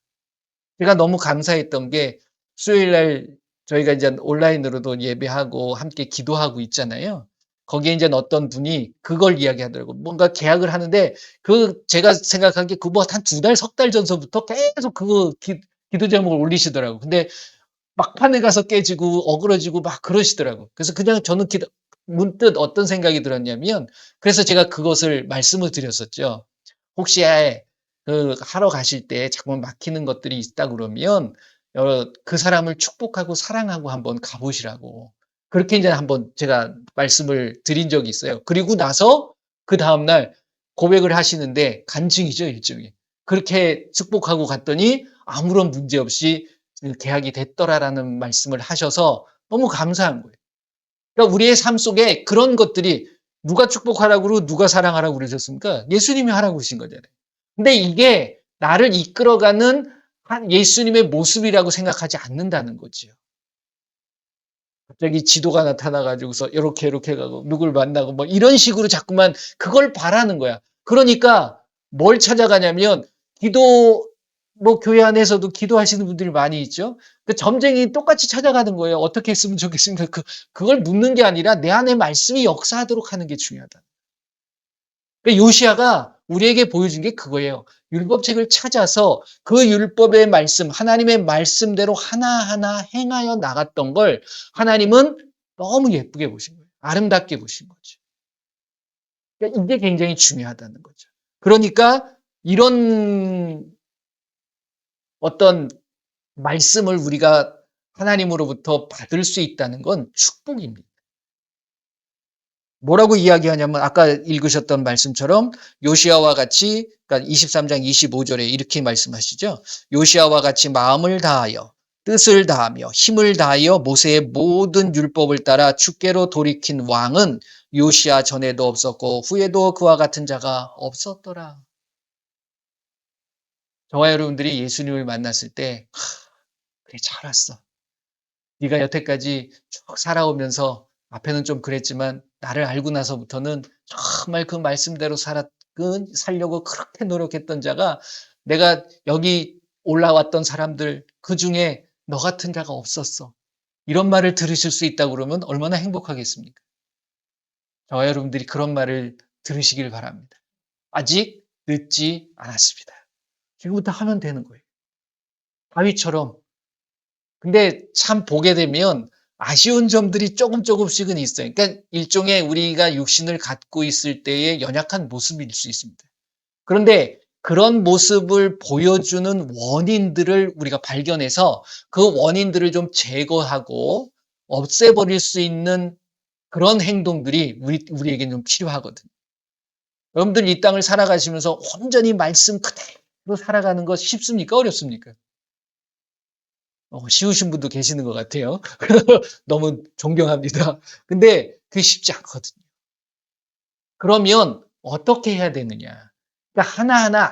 제가 너무 감사했던 게 수요일 날 저희가 이제 온라인으로도 예배하고 함께 기도하고 있잖아요. 거기에 이제 어떤 분이 그걸 이야기하더라고요. 뭔가 계약을 하는데 제가 생각하기에 그 뭐 한 두 달, 석 달 전서부터 계속 그거 기도 제목을 올리시더라고요. 근데 막판에 가서 깨지고 어그러지고 막 그러시더라고요. 그래서 그냥 저는 문득 어떤 생각이 들었냐면 그래서 제가 그것을 말씀을 드렸었죠. 혹시 하러 가실 때 자꾸 막히는 것들이 있다 그러면 그 사람을 축복하고 사랑하고 한번 가보시라고. 그렇게 이제 한번 제가 말씀을 드린 적이 있어요. 그리고 나서 그 다음날 고백을 하시는데 간증이죠, 일종의. 그렇게 축복하고 갔더니 아무런 문제 없이 계약이 됐더라라는 말씀을 하셔서 너무 감사한 거예요. 그러니까 우리의 삶 속에 그런 것들이 누가 축복하라고 그러고 누가 사랑하라고 그러셨습니까? 예수님이 하라고 그러신 거잖아요. 근데 이게 나를 이끌어가는 예수님의 모습이라고 생각하지 않는다는 거죠. 갑자기 지도가 나타나 가지고서 이렇게 가고 누굴 만나고 뭐 이런 식으로 자꾸만 그걸 바라는 거야. 그러니까 뭘 찾아가냐면 기도 뭐 교회 안에서도 기도하시는 분들이 많이 있죠. 그 점쟁이 똑같이 찾아가는 거예요. 어떻게 했으면 좋겠습니까? 그걸 묻는 게 아니라 내 안에 말씀이 역사하도록 하는 게 중요하다. 그러니까 요시아가 우리에게 보여준 게 그거예요. 율법책을 찾아서 그 율법의 말씀, 하나님의 말씀대로 하나하나 행하여 나갔던 걸 하나님은 너무 예쁘게 보신 거예요. 아름답게 보신 거죠. 그러니까 이게 굉장히 중요하다는 거죠. 그러니까 이런 어떤 말씀을 우리가 하나님으로부터 받을 수 있다는 건 축복입니다. 뭐라고 이야기하냐면 아까 읽으셨던 말씀처럼 요시아와 같이 그러니까 23장 25절에 이렇게 말씀하시죠. 요시아와 같이 마음을 다하여 뜻을 다하며 힘을 다하여 모세의 모든 율법을 따라 주께로 돌이킨 왕은 요시아 전에도 없었고 후에도 그와 같은 자가 없었더라. 저와 여러분들이 예수님을 만났을 때 그래 잘 왔어. 네가 여태까지 쭉 살아오면서 앞에는 좀 그랬지만 나를 알고 나서부터는 정말 그 말씀대로 살려고 그렇게 노력했던 자가 내가 여기 올라왔던 사람들 그중에 너 같은 자가 없었어. 이런 말을 들으실 수 있다고 그러면 얼마나 행복하겠습니까? 저와 여러분들이 그런 말을 들으시길 바랍니다. 아직 늦지 않았습니다. 지금부터 하면 되는 거예요. 다윗처럼 근데 참 보게 되면 아쉬운 점들이 조금씩은 있어요. 그러니까 일종의 우리가 육신을 갖고 있을 때의 연약한 모습일 수 있습니다. 그런데 그런 모습을 보여주는 원인들을 우리가 발견해서 그 원인들을 좀 제거하고 없애버릴 수 있는 그런 행동들이 우리에게는 좀 필요하거든요. 여러분들 이 땅을 살아가시면서 온전히 말씀 그대로 살아가는 것 쉽습니까? 어렵습니까? 쉬우신 분도 계시는 것 같아요. 너무 존경합니다. 근데 그게 쉽지 않거든요. 그러면 어떻게 해야 되느냐? 그러니까 하나하나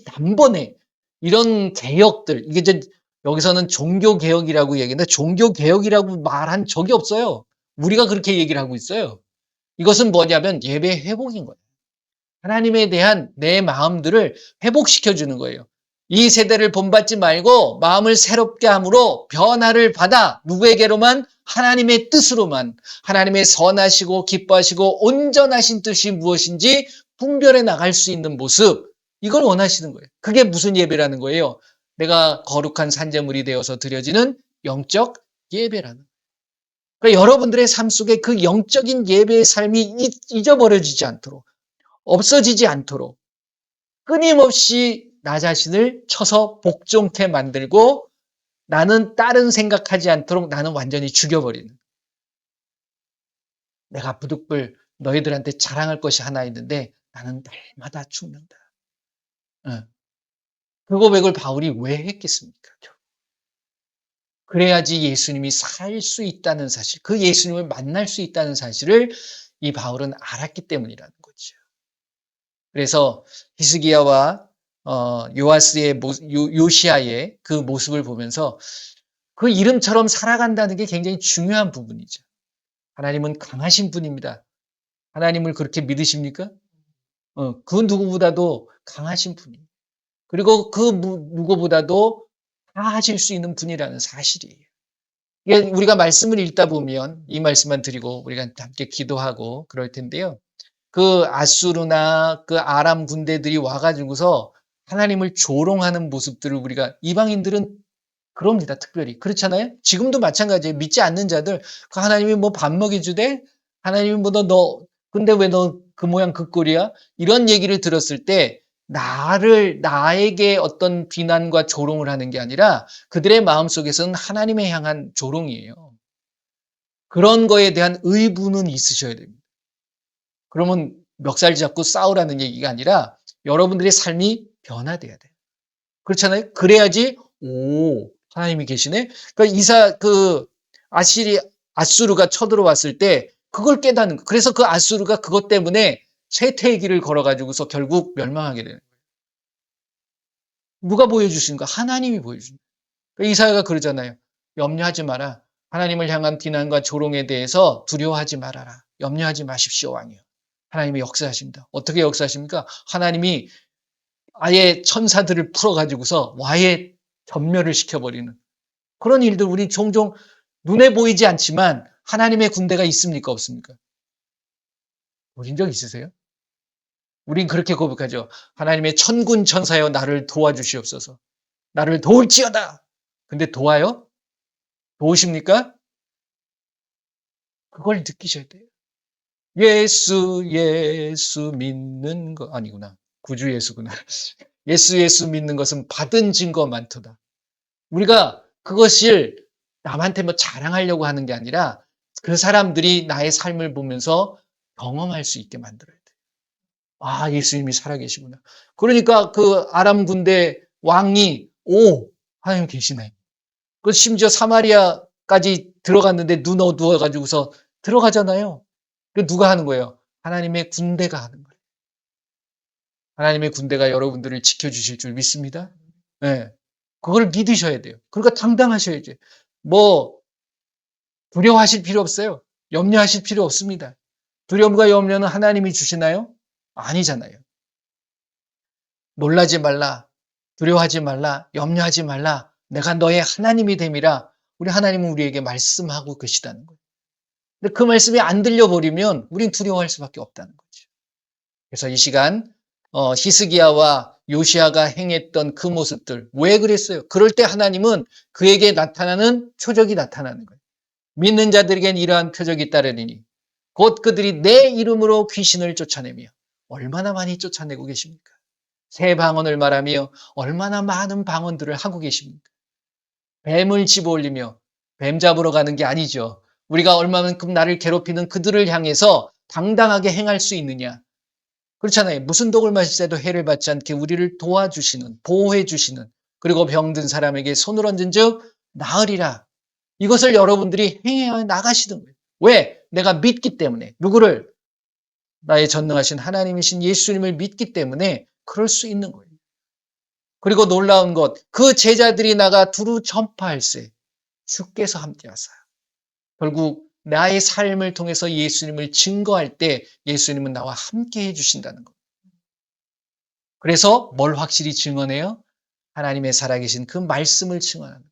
단번에 이런 개혁들, 이게 이제 여기서는 종교개혁이라고 얘기했는데 종교개혁이라고 말한 적이 없어요. 우리가 그렇게 얘기를 하고 있어요. 이것은 뭐냐면 예배 회복인 거예요. 하나님에 대한 내 마음들을 회복시켜 주는 거예요. 이 세대를 본받지 말고 마음을 새롭게 함으로 변화를 받아 누구에게로만 하나님의 뜻으로만 하나님의 선하시고 기뻐하시고 온전하신 뜻이 무엇인지 분별해 나갈 수 있는 모습 이걸 원하시는 거예요. 그게 무슨 예배라는 거예요? 내가 거룩한 산재물이 되어서 드려지는 영적 예배라는 거예요. 그러니까 여러분들의 삶 속에 그 영적인 예배의 삶이 잊어버려지지 않도록 없어지지 않도록 끊임없이 나 자신을 쳐서 복종케 만들고 나는 다른 생각하지 않도록 나는 완전히 죽여버리는. 내가 부득불 너희들한테 자랑할 것이 하나 있는데 나는 날마다 죽는다. 어. 그 고백을 바울이 왜 했겠습니까? 그래야지 예수님이 살 수 있다는 사실, 그 예수님을 만날 수 있다는 사실을 이 바울은 알았기 때문이라는 거죠. 그래서 히스기야와 요아스의 요시아의 그 모습을 보면서 그 이름처럼 살아간다는 게 굉장히 중요한 부분이죠. 하나님은 강하신 분입니다. 하나님을 그렇게 믿으십니까? 그 누구보다도 강하신 분이에요. 그리고 그 누구보다도 다 하실 수 있는 분이라는 사실이에요. 이게 우리가 말씀을 읽다 보면 이 말씀만 드리고 우리가 함께 기도하고 그럴 텐데요. 그 아수르나 그 아람 군대들이 와가지고서 하나님을 조롱하는 모습들을 우리가 이방인들은 그럽니다. 특별히. 그렇잖아요? 지금도 마찬가지예요. 믿지 않는 자들, 그 하나님이 뭐 밥 먹여주대? 하나님이 뭐 근데 왜 너 그 모양 그 꼴이야? 이런 얘기를 들었을 때 나에게 어떤 비난과 조롱을 하는 게 아니라 그들의 마음속에서는 하나님에 향한 조롱이에요. 그런 거에 대한 의분은 있으셔야 됩니다. 그러면 멱살 잡고 싸우라는 얘기가 아니라 여러분들의 삶이 변화돼야 돼요. 그렇잖아요? 그래야지, 하나님이 계시네? 아수르가 쳐들어왔을 때 그걸 깨닫는 거예요. 그래서 그 아수르가 그것 때문에 쇠퇴의 길을 걸어가지고서 결국 멸망하게 되는 거예요. 누가 보여주신 거? 하나님이 보여준 거예요. 그러니까 이사야가 그러잖아요. 염려하지 마라. 하나님을 향한 비난과 조롱에 대해서 두려워하지 말아라. 염려하지 마십시오, 왕이요. 하나님이 역사하십니다. 어떻게 역사하십니까? 하나님이 아예 천사들을 풀어가지고서 와해 전멸을 시켜버리는 그런 일들 우리 종종 눈에 보이지 않지만 하나님의 군대가 있습니까? 없습니까? 보신 적 있으세요? 우린 그렇게 고백하죠. 하나님의 천군 천사여 나를 도와주시옵소서. 나를 도울지어다. 근데 도와요? 도우십니까? 그걸 느끼셔야 돼요. 예수 믿는 거 아니구나. 구주 예수구나. 예수 믿는 것은 받은 증거 많도다. 우리가 그것을 남한테 뭐 자랑하려고 하는 게 아니라 그 사람들이 나의 삶을 보면서 경험할 수 있게 만들어야 돼요. 아, 예수님이 살아계시구나. 그러니까 그 아람 군대 왕이 하나님 계시네. 그 심지어 사마리아까지 들어갔는데 눈 어두워가지고서 들어가잖아요. 그 누가 하는 거예요? 하나님의 군대가 하는 거예요. 하나님의 군대가 여러분들을 지켜주실 줄 믿습니다. 네. 그걸 믿으셔야 돼요. 그러니까 당당하셔야지. 뭐 두려워하실 필요 없어요. 염려하실 필요 없습니다. 두려움과 염려는 하나님이 주시나요? 아니잖아요. 놀라지 말라. 두려워하지 말라. 염려하지 말라. 내가 너의 하나님이 됨이라. 우리 하나님은 우리에게 말씀하고 계시다는 거예요. 근데 그 말씀이 안 들려버리면 우린 두려워할 수밖에 없다는 거죠. 그래서 이 시간 히스기야와 요시아가 행했던 그 모습들 왜 그랬어요? 그럴 때 하나님은 그에게 나타나는 표적이 나타나는 거예요. 믿는 자들에겐 이러한 표적이 따르리니 곧 그들이 내 이름으로 귀신을 쫓아내며 얼마나 많이 쫓아내고 계십니까? 새 방언을 말하며 얼마나 많은 방언들을 하고 계십니까? 뱀을 집어올리며 뱀 잡으러 가는 게 아니죠. 우리가 얼마만큼 나를 괴롭히는 그들을 향해서 당당하게 행할 수 있느냐? 그렇잖아요. 무슨 독을 마실 때도 해를 받지 않게 우리를 도와주시는, 보호해 주시는, 그리고 병든 사람에게 손을 얹은 즉 나으리라. 이것을 여러분들이 행해 나가시는 거예요. 왜? 내가 믿기 때문에. 누구를? 나의 전능하신 하나님이신 예수님을 믿기 때문에 그럴 수 있는 거예요. 그리고 놀라운 것, 그 제자들이 나가 두루 전파할세 주께서 함께 하사요. 결국 나의 삶을 통해서 예수님을 증거할 때 예수님은 나와 함께 해주신다는 것. 그래서 뭘 확실히 증언해요? 하나님의 살아계신 그 말씀을 증언하는 거예요.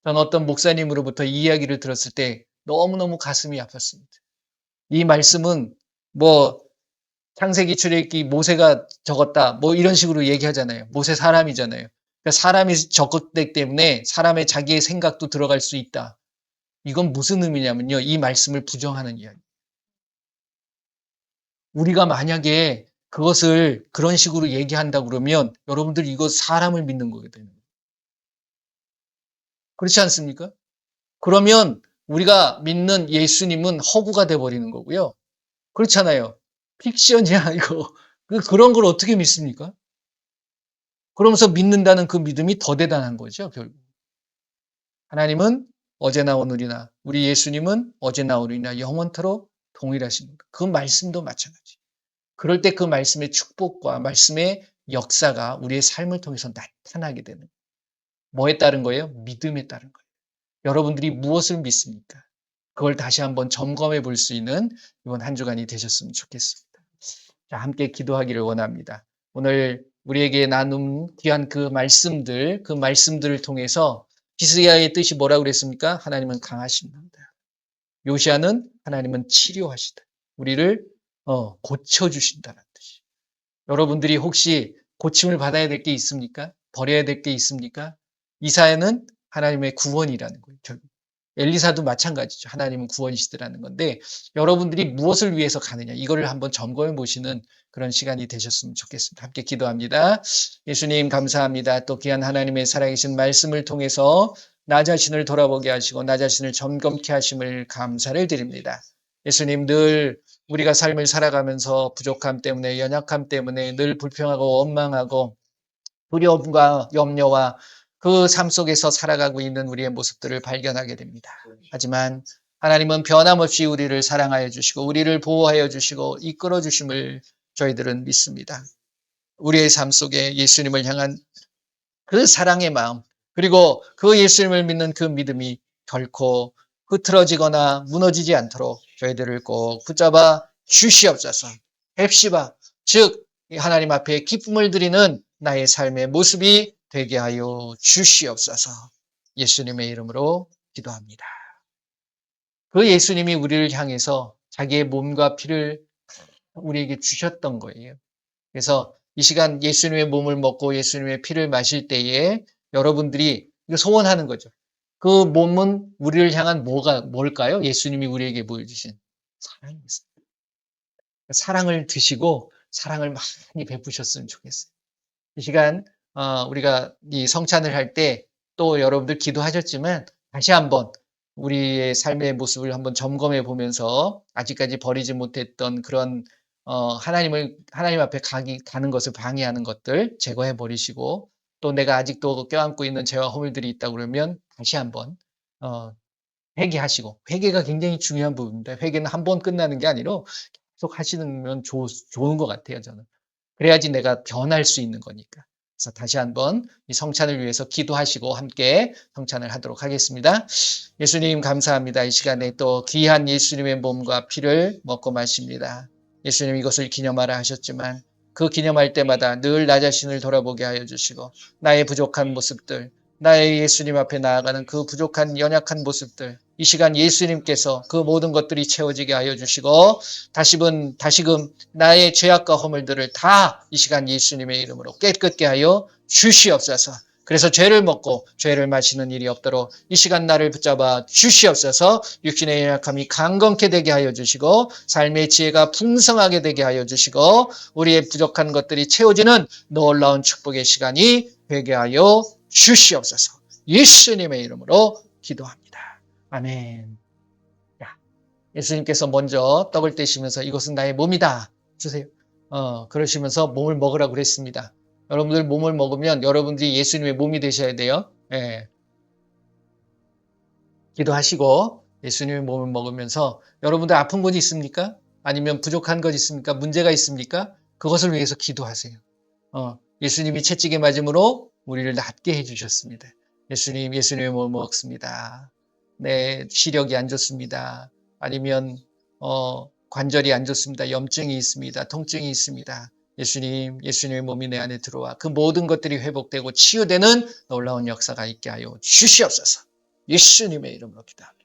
저는 어떤 목사님으로부터 이 이야기를 들었을 때 너무너무 가슴이 아팠습니다. 이 말씀은 뭐 창세기 출애굽기 모세가 적었다 뭐 이런 식으로 얘기하잖아요. 모세 사람이잖아요. 그러니까 사람이 적었기 때문에 사람의 자기의 생각도 들어갈 수 있다. 이건 무슨 의미냐면요. 이 말씀을 부정하는 이야기. 우리가 만약에 그것을 그런 식으로 얘기한다 그러면 여러분들 이거 사람을 믿는 거거든요. 그렇지 않습니까? 그러면 우리가 믿는 예수님은 허구가 돼 버리는 거고요. 그렇잖아요. 픽션이야 이거. 그런 걸 어떻게 믿습니까? 그러면서 믿는다는 그 믿음이 더 대단한 거죠, 결국. 하나님은 어제나 오늘이나 우리 예수님은 어제나 오늘이나 영원토록 동일하신 분. 그 말씀도 마찬가지. 그럴 때 그 말씀의 축복과 말씀의 역사가 우리의 삶을 통해서 나타나게 되는 뭐에 따른 거예요? 믿음에 따른 거예요. 여러분들이 무엇을 믿습니까? 그걸 다시 한번 점검해 볼 수 있는 이번 한 주간이 되셨으면 좋겠습니다. 자, 함께 기도하기를 원합니다. 오늘 우리에게 나눈 귀한 그 말씀들을 통해서 히스기야의 뜻이 뭐라고 그랬습니까? 하나님은 강하십니다. 요시아는 하나님은 치료하시다. 우리를 고쳐주신다는 뜻이. 여러분들이 혹시 고침을 받아야 될 게 있습니까? 버려야 될 게 있습니까? 이사야는 하나님의 구원이라는 거예요. 결국. 엘리사도 마찬가지죠. 하나님은 구원이시더라는 건데 여러분들이 무엇을 위해서 가느냐 이거를 한번 점검해 보시는 그런 시간이 되셨으면 좋겠습니다. 함께 기도합니다. 예수님 감사합니다. 또 귀한 하나님의 살아계신 말씀을 통해서 나 자신을 돌아보게 하시고 나 자신을 점검케 하심을 감사를 드립니다. 예수님 늘 우리가 삶을 살아가면서 부족함 때문에 연약함 때문에 늘 불평하고 원망하고 두려움과 염려와 그 삶 속에서 살아가고 있는 우리의 모습들을 발견하게 됩니다. 하지만 하나님은 변함없이 우리를 사랑하여 주시고 우리를 보호하여 주시고 이끌어 주심을 저희들은 믿습니다. 우리의 삶 속에 예수님을 향한 그 사랑의 마음 그리고 그 예수님을 믿는 그 믿음이 결코 흐트러지거나 무너지지 않도록 저희들을 꼭 붙잡아 주시옵소서. 헵시바 즉 하나님 앞에 기쁨을 드리는 나의 삶의 모습이 되게 하여 주시옵소서. 예수님의 이름으로 기도합니다. 그 예수님이 우리를 향해서 자기의 몸과 피를 우리에게 주셨던 거예요. 그래서 이 시간 예수님의 몸을 먹고 예수님의 피를 마실 때에 여러분들이 이거 소원하는 거죠. 그 몸은 우리를 향한 뭘까요? 예수님이 우리에게 보여주신 사랑이었어요. 사랑을 드시고 사랑을 많이 베푸셨으면 좋겠어요. 이 시간 우리가 이 성찬을 할 때 또 여러분들 기도하셨지만 다시 한번 우리의 삶의 모습을 한번 점검해 보면서 아직까지 버리지 못했던 그런 하나님 앞에 가는 것을 방해하는 것들 제거해 버리시고 또 내가 아직도 껴안고 있는 죄와 허물들이 있다 그러면 다시 한번 어, 회개하시고 회개가 굉장히 중요한 부분입니다. 회개는 한 번 끝나는 게 아니라 계속 하시면 좋은 것 같아요, 저는. 그래야지 내가 변할 수 있는 거니까. 그래서 다시 한번 이 성찬을 위해서 기도하시고 함께 성찬을 하도록 하겠습니다. 예수님 감사합니다. 이 시간에 또 귀한 예수님의 몸과 피를 먹고 마십니다. 예수님 이것을 기념하라 하셨지만 그 기념할 때마다 늘 나 자신을 돌아보게 하여 주시고 나의 부족한 모습들, 나의 예수님 앞에 나아가는 그 부족한 연약한 모습들 이 시간 예수님께서 그 모든 것들이 채워지게 하여 주시고 다시금 나의 죄악과 허물들을 다 이 시간 예수님의 이름으로 깨끗게 하여 주시옵소서. 그래서 죄를 먹고 죄를 마시는 일이 없도록 이 시간 나를 붙잡아 주시옵소서. 육신의 연약함이 강건케 되게 하여 주시고 삶의 지혜가 풍성하게 되게 하여 주시고 우리의 부족한 것들이 채워지는 놀라운 축복의 시간이 되게 하여 주시옵소서. 예수님의 이름으로 기도합니다. 아멘. 예수님께서 먼저 떡을 떼시면서 이것은 나의 몸이다 주세요. 그러시면서 몸을 먹으라고 그랬습니다. 여러분들 몸을 먹으면 여러분들이 예수님의 몸이 되셔야 돼요. 예. 기도하시고 예수님의 몸을 먹으면서 여러분들 아픈 건 있습니까? 아니면 부족한 것 있습니까? 문제가 있습니까? 그것을 위해서 기도하세요. 예수님이 채찍에 맞음으로 우리를 낫게 해주셨습니다. 예수님의 몸을 먹습니다. 네, 시력이 안 좋습니다. 아니면 관절이 안 좋습니다. 염증이 있습니다. 통증이 있습니다. 예수님의 몸이 내 안에 들어와 그 모든 것들이 회복되고 치유되는 놀라운 역사가 있게 하여 주시옵소서. 예수님의 이름으로 기도합니다.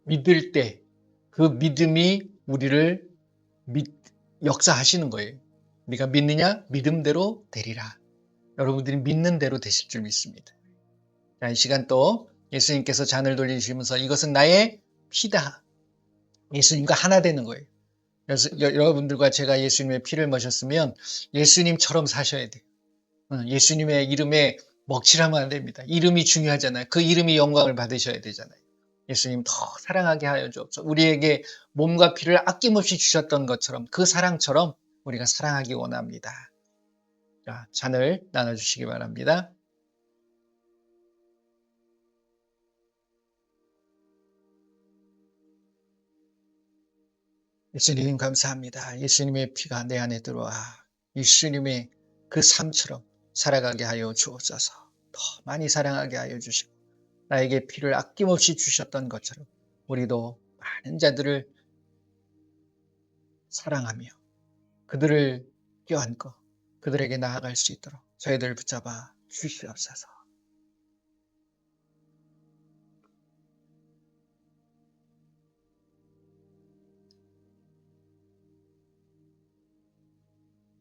믿을 때 그 믿음이 우리를 역사하시는 거예요. 우리가 믿느냐? 믿음대로 되리라. 여러분들이 믿는 대로 되실 줄 믿습니다. 자, 이 시간 또 예수님께서 잔을 돌리시면서 이것은 나의 피다. 예수님과 하나 되는 거예요. 그래서 여러분들과 제가 예수님의 피를 마셨으면 예수님처럼 사셔야 돼요. 예수님의 이름에 먹칠하면 안 됩니다. 이름이 중요하잖아요. 그 이름이 영광을 받으셔야 되잖아요. 예수님 더 사랑하게 하여 주옵소서. 우리에게 몸과 피를 아낌없이 주셨던 것처럼 그 사랑처럼 우리가 사랑하기 원합니다. 자, 잔을 나눠주시기 바랍니다. 예수님 감사합니다. 예수님의 피가 내 안에 들어와 예수님의 그 삶처럼 살아가게 하여 주옵소서. 더 많이 사랑하게 하여 주시고 나에게 피를 아낌없이 주셨던 것처럼 우리도 많은 자들을 사랑하며 그들을 껴안고 그들에게 나아갈 수 있도록 저희들 붙잡아 주시옵소서.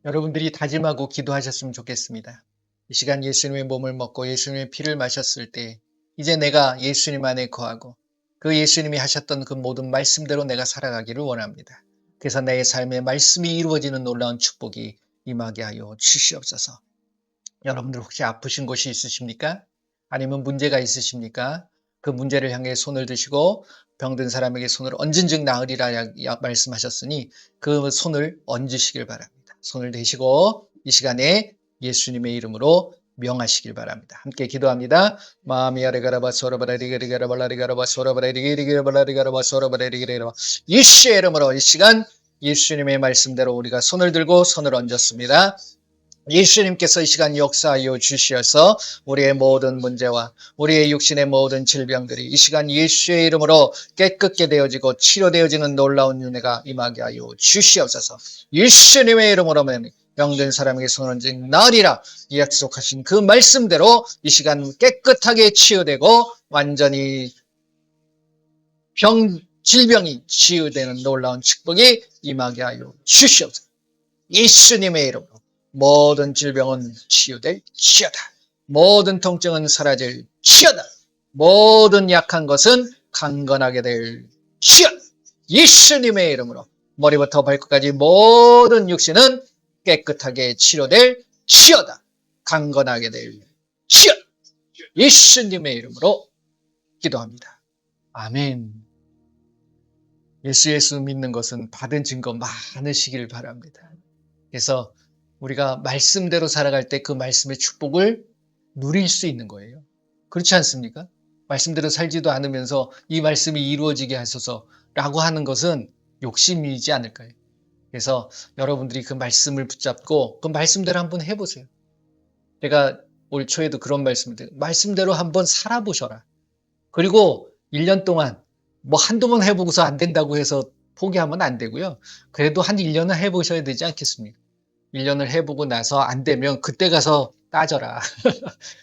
여러분들이 다짐하고 기도하셨으면 좋겠습니다. 이 시간 예수님의 몸을 먹고 예수님의 피를 마셨을 때 이제 내가 예수님 안에 거하고 그 예수님이 하셨던 그 모든 말씀대로 내가 살아가기를 원합니다. 그래서 내 삶에 말씀이 이루어지는 놀라운 축복이 임하게 하여 주시옵소서. 여러분들 혹시 아프신 곳이 있으십니까? 아니면 문제가 있으십니까? 그 문제를 향해 손을 드시고 병든 사람에게 손을 얹은 즉 나으리라 말씀하셨으니 그 손을 얹으시길 바랍니다. 손을 대시고 이 시간에 예수님의 이름으로 명하시길 바랍니다. 함께 기도합니다. 예수의 이름으로 이 시간 예수님의 말씀대로 우리가 손을 들고 손을 얹었습니다. 예수님께서 이 시간 역사하여 주시어서 우리의 모든 문제와 우리의 육신의 모든 질병들이 이 시간 예수의 이름으로 깨끗게 되어지고 치료되어지는 놀라운 은혜가 임하게 하여 주시옵소서. 예수님의 이름으로 병든 사람에게 손을 얹은 나으리라 약속하신 그 말씀대로 이 시간 깨끗하게 치유되고 완전히 질병이 치유되는 놀라운 축복이 임하게 하여 주시옵소서. 예수님의 이름으로 모든 질병은 치유될 치여다. 모든 통증은 사라질 치여다. 모든 약한 것은 강건하게 될 치여다. 예수님의 이름으로 머리부터 발끝까지 모든 육신은 깨끗하게 치료될 치여다. 강건하게 될 치여다. 예수님의 이름으로 기도합니다. 아멘. 예수 믿는 것은 받은 증거 많으시길 바랍니다. 그래서 우리가 말씀대로 살아갈 때 그 말씀의 축복을 누릴 수 있는 거예요. 그렇지 않습니까? 말씀대로 살지도 않으면서 이 말씀이 이루어지게 하소서라고 하는 것은 욕심이지 않을까요? 그래서 여러분들이 그 말씀을 붙잡고 그 말씀대로 한번 해보세요. 제가 올 초에도 그런 말씀을 드려요. 말씀대로 한번 살아보셔라. 그리고 1년 동안 뭐 한두 번 해보고서 안 된다고 해서 포기하면 안 되고요. 그래도 한 1년은 해보셔야 되지 않겠습니까? 1년을 해보고 나서 안 되면 그때 가서 따져라.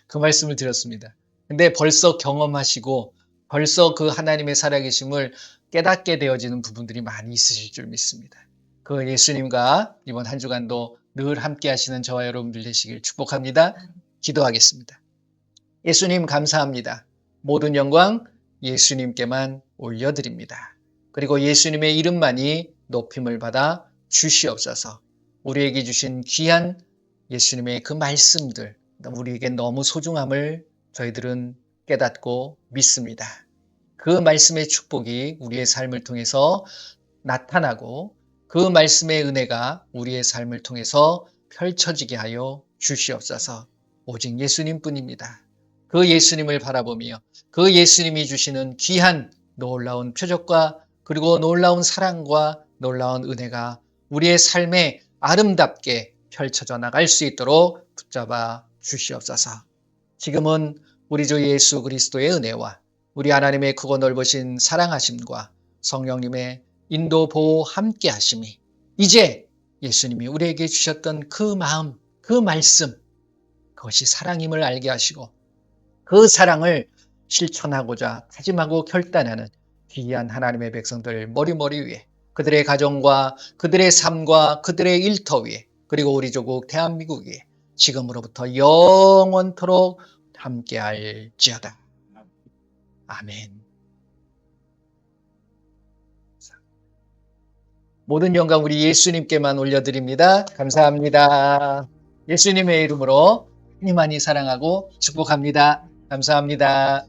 그 말씀을 드렸습니다. 근데 벌써 경험하시고 벌써 그 하나님의 살아계심을 깨닫게 되어지는 부분들이 많이 있으실 줄 믿습니다. 그 예수님과 이번 한 주간도 늘 함께 하시는 저와 여러분들 되시길 축복합니다. 기도하겠습니다. 예수님 감사합니다. 모든 영광 예수님께만 올려드립니다. 그리고 예수님의 이름만이 높임을 받아 주시옵소서. 우리에게 주신 귀한 예수님의 그 말씀들, 우리에게 너무 소중함을 저희들은 깨닫고 믿습니다. 그 말씀의 축복이 우리의 삶을 통해서 나타나고 그 말씀의 은혜가 우리의 삶을 통해서 펼쳐지게 하여 주시옵소서. 오직 예수님뿐입니다. 그 예수님을 바라보며 그 예수님이 주시는 귀한 놀라운 표적과 그리고 놀라운 사랑과 놀라운 은혜가 우리의 삶에 아름답게 펼쳐져 나갈 수 있도록 붙잡아 주시옵소서. 지금은 우리 주 예수 그리스도의 은혜와 우리 하나님의 크고 넓으신 사랑하심과 성령님의 인도 보호 함께 하심이 이제 예수님이 우리에게 주셨던 그 마음, 그 말씀, 그것이 사랑임을 알게 하시고 그 사랑을 실천하고자 다짐하고 결단하는 귀한 하나님의 백성들 머리머리 위에, 그들의 가정과 그들의 삶과 그들의 일터 위에, 그리고 우리 조국 대한민국 위에 지금으로부터 영원토록 함께할지어다. 아멘. 모든 영광 우리 예수님께만 올려드립니다. 감사합니다. 예수님의 이름으로 많이 많이 사랑하고 축복합니다. 감사합니다.